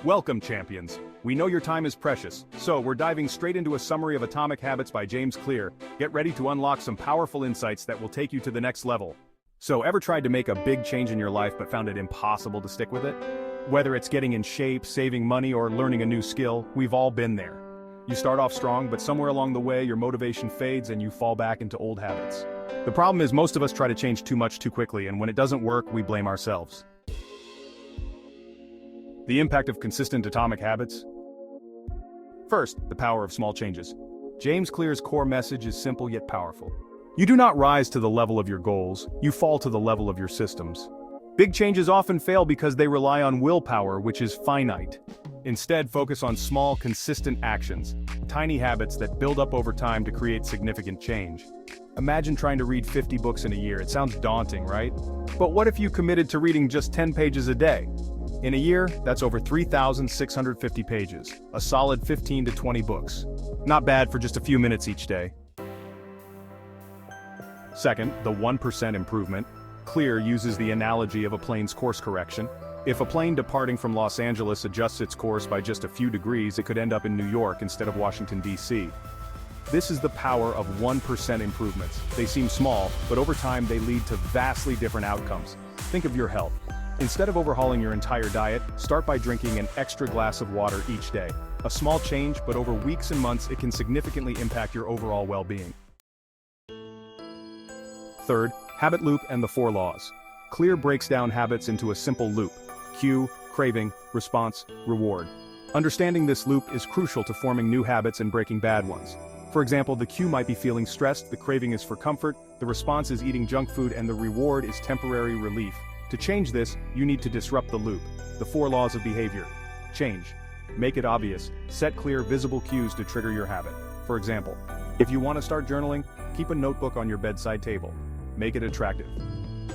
Welcome, champions. We know your time is precious, so we're diving straight into a summary of Atomic Habits by James Clear. Get ready to unlock some powerful insights that will take you to the next level. So, ever tried to make a big change in your life but found it impossible to stick with it? Whether it's getting in shape, saving money, or learning a new skill, we've all been there. You start off strong, but somewhere along the way your motivation fades and you fall back into old habits. The problem is most of us try to change too much too quickly, and when it doesn't work, we blame ourselves. The impact of consistent atomic habits. First, the power of small changes. James Clear's core message is simple yet powerful. You do not rise to the level of your goals, you fall to the level of your systems. Big changes often fail because they rely on willpower, which is finite. Instead, focus on small, consistent actions, tiny habits that build up over time to create significant change. Imagine trying to read 50 books in a year. It sounds daunting, right? But what if you committed to reading just 10 pages a day? In a year, that's over 3,650 pages, a solid 15 to 20 books. Not bad for just a few minutes each day. Second, the 1% improvement. Clear uses the analogy of a plane's course correction. If a plane departing from Los Angeles adjusts its course by just a few degrees, it could end up in New York instead of Washington, D.C. This is the power of 1% improvements. They seem small, but over time they lead to vastly different outcomes. Think of your health. Instead of overhauling your entire diet, start by drinking an extra glass of water each day. A small change, but over weeks and months it can significantly impact your overall well-being. Third, habit loop and the 4 laws. Clear breaks down habits into a simple loop: cue, craving, response, reward. Understanding this loop is crucial to forming new habits and breaking bad ones. For example, the cue might be feeling stressed, the craving is for comfort, the response is eating junk food, and the reward is temporary relief. To change this, you need to disrupt the loop. The 4 laws of behavior. Change. Make it obvious. Set clear, visible cues to trigger your habit. For example, if you want to start journaling, keep a notebook on your bedside table. Make it attractive.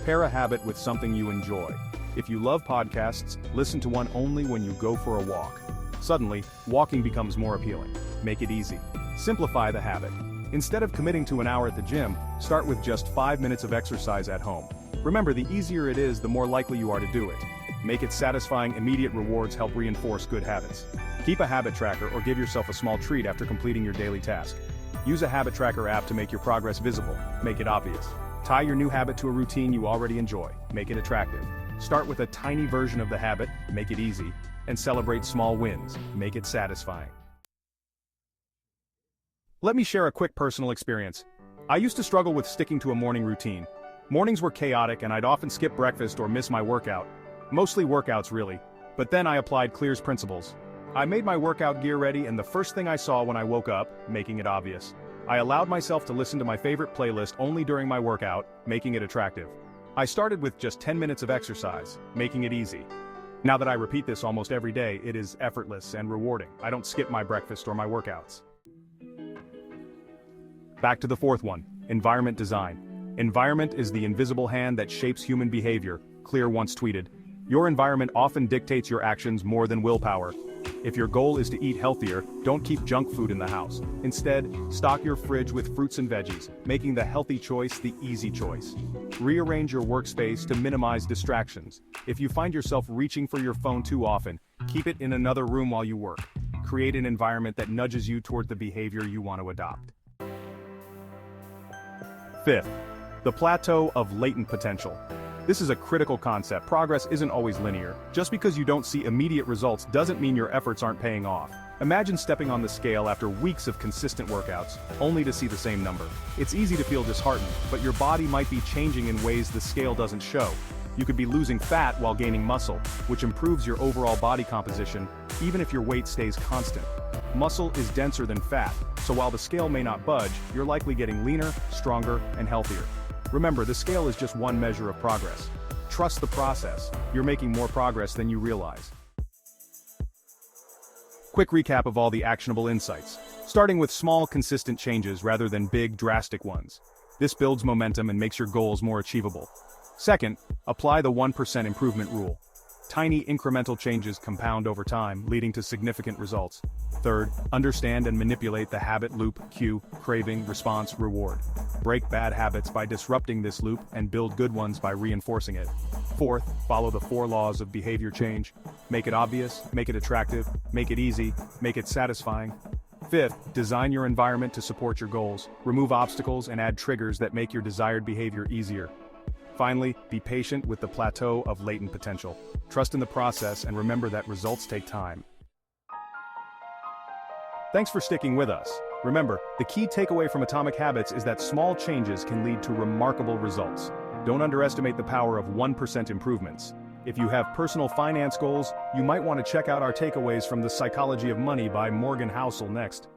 Pair a habit with something you enjoy. If you love podcasts, listen to one only when you go for a walk. Suddenly, walking becomes more appealing. Make it easy. Simplify the habit. Instead of committing to an hour at the gym, start with just 5 minutes of exercise at home. Remember, the easier it is, the more likely you are to do it. Make it satisfying. Immediate rewards help reinforce good habits. Keep a habit tracker or give yourself a small treat after completing your daily task. Use a habit tracker app to make your progress visible. Make it obvious. Tie your new habit to a routine you already enjoy. Make it attractive. Start with a tiny version of the habit, make it easy, and celebrate small wins. Make it satisfying. Let me share a quick personal experience. I used to struggle with sticking to a morning routine. Mornings were chaotic and I'd often skip breakfast or miss my workout. Mostly workouts, really. But then I applied Clear's principles. I made my workout gear ready, and the first thing I saw when I woke up, making it obvious. I allowed myself to listen to my favorite playlist only during my workout, making it attractive. I started with just 10 minutes of exercise, making it easy. Now that I repeat this almost every day, it is effortless and rewarding. I don't skip my breakfast or my workouts. Back to the 4th one, environment design. Environment is the invisible hand that shapes human behavior, Clear once tweeted. Your environment often dictates your actions more than willpower. If your goal is to eat healthier, don't keep junk food in the house. Instead, stock your fridge with fruits and veggies, making the healthy choice the easy choice. Rearrange your workspace to minimize distractions. If you find yourself reaching for your phone too often, keep it in another room while you work. Create an environment that nudges you toward the behavior you want to adopt. 5th, the plateau of latent potential. This is a critical concept. Progress isn't always linear. Just because you don't see immediate results doesn't mean your efforts aren't paying off. Imagine stepping on the scale after weeks of consistent workouts, only to see the same number. It's easy to feel disheartened, but your body might be changing in ways the scale doesn't show. You could be losing fat while gaining muscle, which improves your overall body composition, even if your weight stays constant. Muscle is denser than fat, so while the scale may not budge, you're likely getting leaner, stronger, and healthier. Remember, the scale is just one measure of progress. Trust the process. You're making more progress than you realize. Quick recap of all the actionable insights. Starting with small, consistent changes rather than big, drastic ones. This builds momentum and makes your goals more achievable. Second, apply the 1% improvement rule. Tiny incremental changes compound over time, leading to significant results. Third, understand and manipulate the habit loop: cue, craving, response, reward. Break bad habits by disrupting this loop and build good ones by reinforcing it. Fourth, follow the 4 laws of behavior change. Make it obvious, make it attractive, make it easy, make it satisfying. Fifth, design your environment to support your goals. Remove obstacles and add triggers that make your desired behavior easier. Finally, be patient with the plateau of latent potential. Trust in the process and remember that results take time. Thanks for sticking with us. Remember, the key takeaway from Atomic Habits is that small changes can lead to remarkable results. Don't underestimate the power of 1% improvements. If you have personal finance goals, you might want to check out our takeaways from The Psychology of Money by Morgan Housel next.